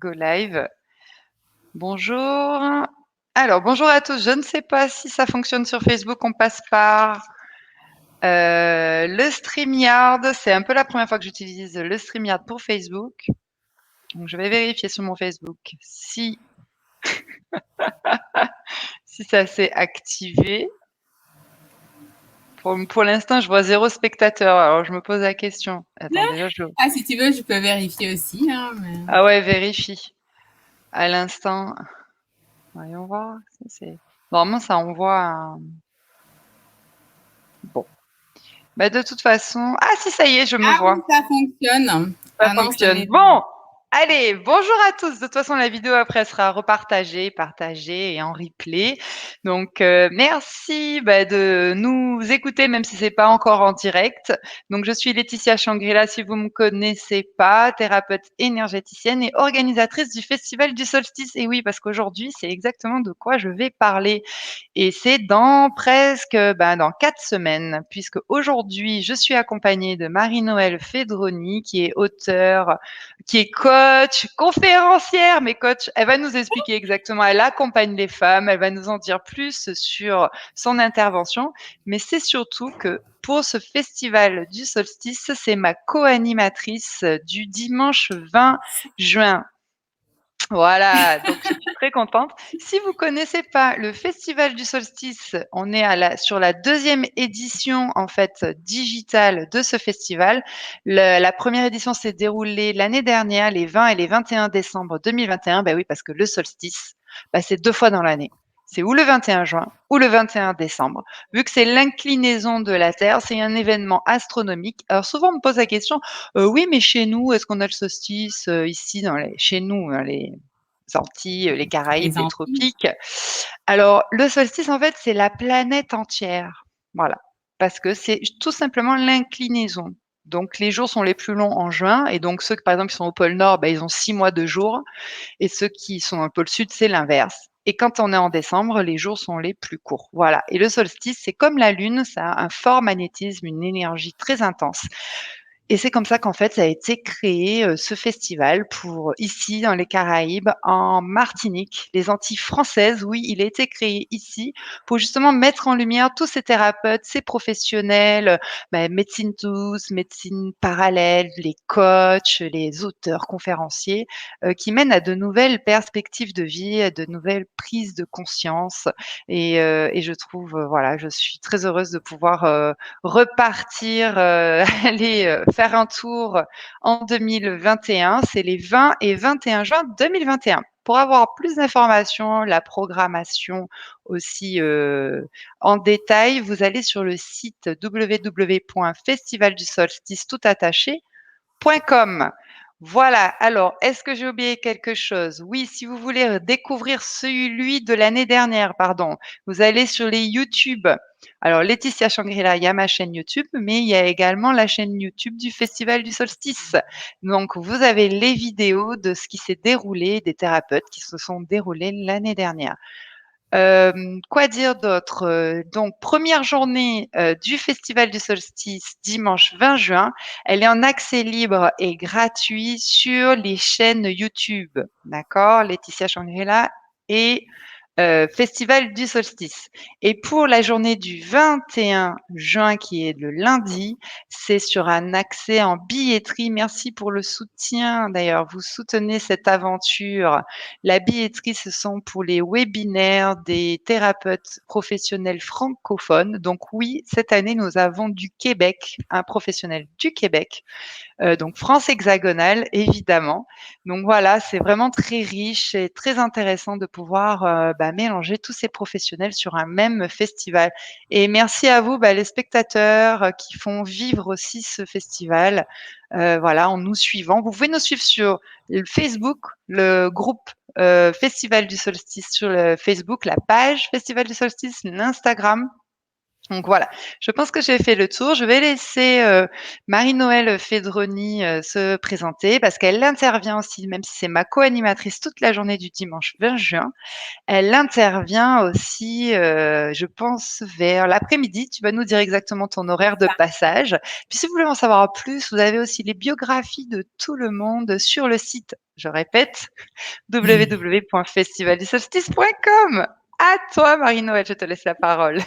Go live. Bonjour. Alors, bonjour à tous. Je ne sais pas si ça fonctionne sur Facebook. On passe par le StreamYard. C'est un peu la première fois que j'utilise le StreamYard pour Facebook. Donc, je vais vérifier sur mon Facebook si, si ça s'est activé. Pour l'instant, je vois 0 spectateur. Alors, je me pose la question. Attends, déjà, Ah, si tu veux, je peux vérifier aussi. Hein, mais... Ah ouais, vérifie. À l'instant, voyons voir. Normalement, ça envoie un... Bon. Bah, de toute façon... Ah si, ça y est, je me Ah vois. oui, ça fonctionne. Ça Ah non, je fonctionne. tenais. Bon, allez, bonjour à tous. De toute façon, la vidéo après sera repartagée, partagée et en replay. Donc, merci de nous écouter, même si c'est pas encore en direct. Donc, je suis Laetitia Changrila, si vous me connaissez pas, thérapeute énergéticienne et organisatrice du Festival du Solstice. Et oui, parce qu'aujourd'hui, c'est exactement de quoi je vais parler. Et c'est dans presque, dans 4 semaines, puisque aujourd'hui, je suis accompagnée de Marie-Noëlle Fedroni, qui est auteure, qui est coach, conférencière, mais coach, elle va nous expliquer exactement, elle accompagne les femmes, elle va nous en dire plus sur son intervention, mais c'est surtout que pour ce festival du solstice, c'est ma co-animatrice du dimanche 20 juin. Voilà, donc je suis très contente. Si vous connaissez pas le Festival du Solstice, on est sur la 2e édition en fait digitale de ce festival. La première édition s'est déroulée l'année dernière, les 20 et les 21 décembre 2021. Ben oui, parce que le solstice, c'est 2 fois dans l'année. C'est ou le 21 juin ou le 21 décembre. Vu que c'est l'inclinaison de la Terre, c'est un événement astronomique. Alors souvent on me pose la question, oui, mais chez nous, est-ce qu'on a le solstice ici chez nous, dans les Antilles, les Caraïbes, Les les Antilles. tropiques? Alors, le solstice, en fait, c'est la planète entière. Voilà. Parce que c'est tout simplement l'inclinaison. Donc, les jours sont les plus longs en juin. Et donc, ceux, par exemple, qui sont au pôle Nord, ils ont 6 mois de jours. Et ceux qui sont au pôle Sud, c'est l'inverse. Et quand on est en décembre, les jours sont les plus courts. Voilà. Et le solstice, c'est comme la Lune, ça a un fort magnétisme, une énergie très intense. Et c'est comme ça qu'en fait, ça a été créé, ce festival pour ici, dans les Caraïbes, en Martinique, les Antilles françaises. Oui, il a été créé ici pour justement mettre en lumière tous ces thérapeutes, ces professionnels, médecine douce, médecine parallèle, les coachs, les auteurs, conférenciers, qui mènent à de nouvelles perspectives de vie, à de nouvelles prises de conscience et je trouve, voilà, je suis très heureuse de pouvoir, repartir, aller faire un tour en 2021. C'est les 20 et 21 juin 2021. Pour avoir plus d'informations, la programmation aussi en détail, vous allez sur le site www.festivaldusolstice.com. Voilà. Alors, est-ce que j'ai oublié quelque chose? Oui, si vous voulez découvrir celui de l'année dernière, pardon, vous allez sur les YouTube. Alors, Laetitia Changrila, il y a ma chaîne YouTube, mais il y a également la chaîne YouTube du Festival du Solstice. Donc, vous avez les vidéos de ce qui s'est déroulé, des thérapeutes qui se sont déroulés l'année dernière. Quoi dire d'autre? Donc première journée, du Festival du Solstice, dimanche 20 juin. Elle est en accès libre et gratuit sur les chaînes YouTube, d'accord? Laetitia Shangri-La et Festival du Solstice. Et pour la journée du 21 juin, qui est le lundi, c'est sur un accès en billetterie. Merci pour le soutien. D'ailleurs, vous soutenez cette aventure. La billetterie, ce sont pour les webinaires des thérapeutes professionnels francophones. Donc oui, cette année, nous avons du Québec, un professionnel du Québec, donc France hexagonale, évidemment. Donc voilà, c'est vraiment très riche et très intéressant de pouvoir mélanger tous ces professionnels sur un même festival. Et merci à vous, les spectateurs qui font vivre aussi ce festival. Voilà, en nous suivant. Vous pouvez nous suivre sur le Facebook, le groupe Festival du Solstice sur le Facebook, la page Festival du Solstice, l'Instagram Donc voilà, je pense que j'ai fait le tour. Je vais laisser, Marie-Noëlle Fedroni, se présenter parce qu'elle intervient aussi, même si c'est ma co-animatrice toute la journée du dimanche 20 juin, elle intervient aussi, je pense vers l'après-midi. Tu vas nous dire exactement ton horaire de passage. Puis si vous voulez en savoir plus, vous avez aussi les biographies de tout le monde sur le site, je répète, www.festivaldusolstice.com. À toi Marie-Noëlle, je te laisse la parole.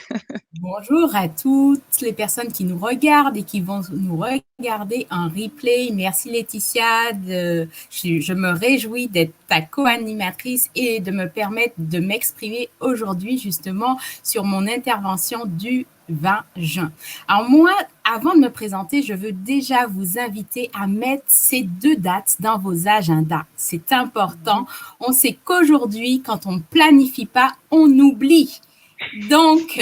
Bonjour à toutes les personnes qui nous regardent et qui vont nous regarder en replay. Merci Laetitia. Je me réjouis d'être ta co-animatrice et de me permettre de m'exprimer aujourd'hui justement sur mon intervention du 20 juin. Alors moi, avant de me présenter, je veux déjà vous inviter à mettre ces deux dates dans vos agendas. C'est important. On sait qu'aujourd'hui, quand on ne planifie pas, on oublie. Donc,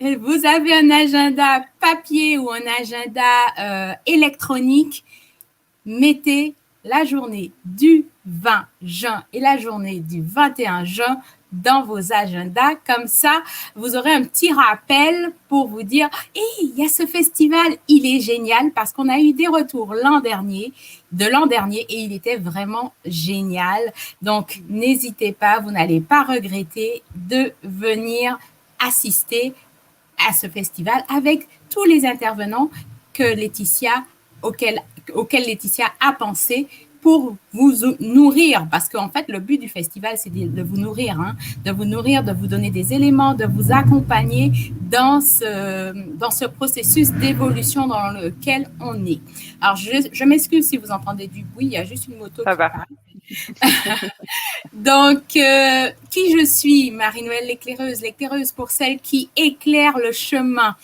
vous avez un agenda papier ou un agenda électronique, mettez la journée du 20 juin et la journée du 21 juin dans vos agendas. Comme ça, vous aurez un petit rappel pour vous dire « Hey, il y a ce festival, il est génial » parce qu'on a eu des retours l'an dernier et il était vraiment génial. Donc, n'hésitez pas, vous n'allez pas regretter de venir assister à ce festival avec tous les intervenants que Laetitia, auxquels Laetitia a pensé pour vous nourrir, parce qu'en fait, le but du festival, c'est de vous nourrir, de vous donner des éléments, de vous accompagner dans ce processus d'évolution dans lequel on est. Alors, je m'excuse si vous entendez du bruit, il y a juste une moto Ça qui va. passe. Donc, qui je suis, Marie-Noëlle l'éclaireuse pour celle qui éclaire le chemin.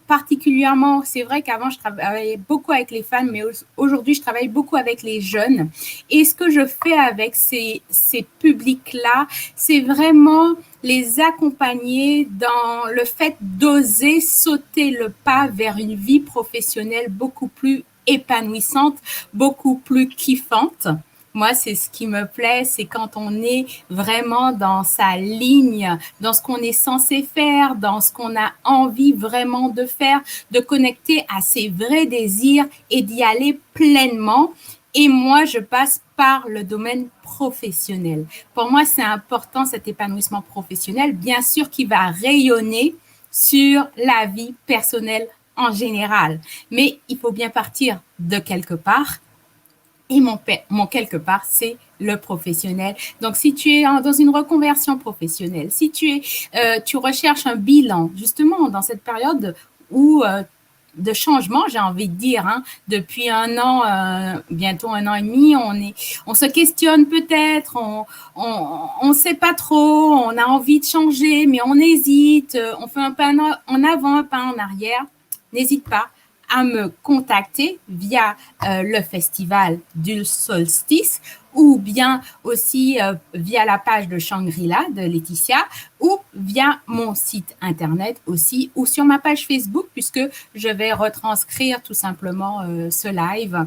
Particulièrement, c'est vrai qu'avant, je travaillais beaucoup avec les femmes, mais aujourd'hui, je travaille beaucoup avec les jeunes. Et ce que je fais avec ces publics-là, c'est vraiment les accompagner dans le fait d'oser sauter le pas vers une vie professionnelle beaucoup plus épanouissante, beaucoup plus kiffante. Moi, c'est ce qui me plaît, c'est quand on est vraiment dans sa ligne, dans ce qu'on est censé faire, dans ce qu'on a envie vraiment de faire, de connecter à ses vrais désirs et d'y aller pleinement. Et moi, je passe par le domaine professionnel. Pour moi, c'est important cet épanouissement professionnel, bien sûr, qui va rayonner sur la vie personnelle en général. Mais il faut bien partir de quelque part. Et mon quelque part, c'est le professionnel. Donc, si tu es dans une reconversion professionnelle, si tu recherches un bilan, justement, dans cette période où de changement, j'ai envie de dire, depuis un an, bientôt un an et demi, on se questionne peut-être, on sait pas trop, on a envie de changer, mais on hésite, on fait un pas en avant, un pas en arrière. N'hésite pas à me contacter via le festival du solstice ou bien aussi via la page de Shangri-La de Laetitia ou via mon site internet aussi ou sur ma page Facebook puisque je vais retranscrire tout simplement ce live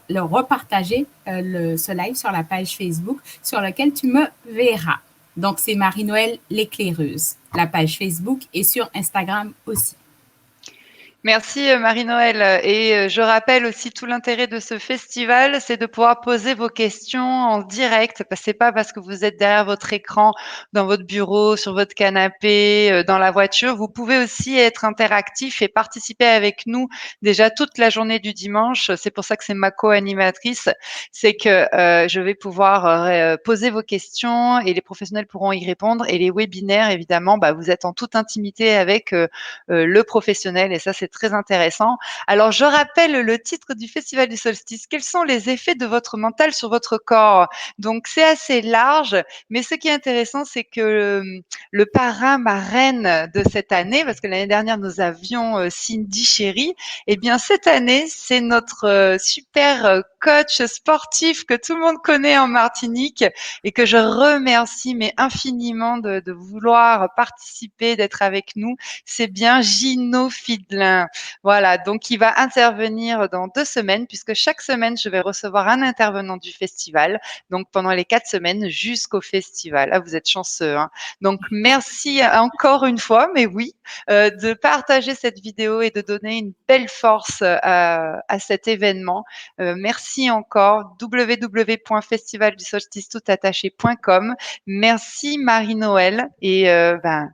repartager ce live sur la page Facebook sur laquelle tu me verras. Donc c'est Marie-Noëlle l'éclaireuse, la page Facebook et sur Instagram aussi. Merci Marie-Noëlle. Et je rappelle aussi tout l'intérêt de ce festival, c'est de pouvoir poser vos questions en direct. C'est pas parce que vous êtes derrière votre écran, dans votre bureau, sur votre canapé, dans la voiture. Vous pouvez aussi être interactif et participer avec nous déjà toute la journée du dimanche. C'est pour ça que c'est ma co-animatrice. C'est que je vais pouvoir poser vos questions et les professionnels pourront y répondre. Et les webinaires, évidemment, vous êtes en toute intimité avec le professionnel et ça, c'est très intéressant. Alors, je rappelle le titre du Festival du Solstice. Quels sont les effets de votre mental sur votre corps? Donc, c'est assez large, mais ce qui est intéressant, c'est que le parrain, marraine de cette année, parce que l'année dernière, nous avions Cindy Chéri, eh bien, cette année, c'est notre super coach sportif que tout le monde connaît en Martinique et que je remercie mais infiniment de vouloir participer, d'être avec nous. C'est bien Gino Fidelin. Voilà, donc il va intervenir dans 2 semaines puisque chaque semaine, je vais recevoir un intervenant du festival, donc pendant les 4 semaines jusqu'au festival. Ah, vous êtes chanceux, hein. Donc merci encore une fois, mais oui, de partager cette vidéo et de donner une belle force à cet événement. Merci encore, www.festivaldusolstice.com. Merci Marie-Noël et à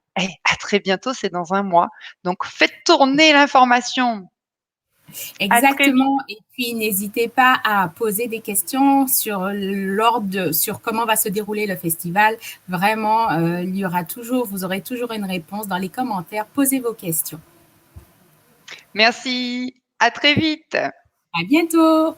très bientôt, c'est dans un mois. Donc faites tourner l'information. À très vite. Exactement. Et puis, n'hésitez pas à poser des questions sur l'ordre, sur comment va se dérouler le festival. Vraiment, il y aura toujours, vous aurez toujours une réponse dans les commentaires. Posez vos questions. Merci. À très vite. À bientôt.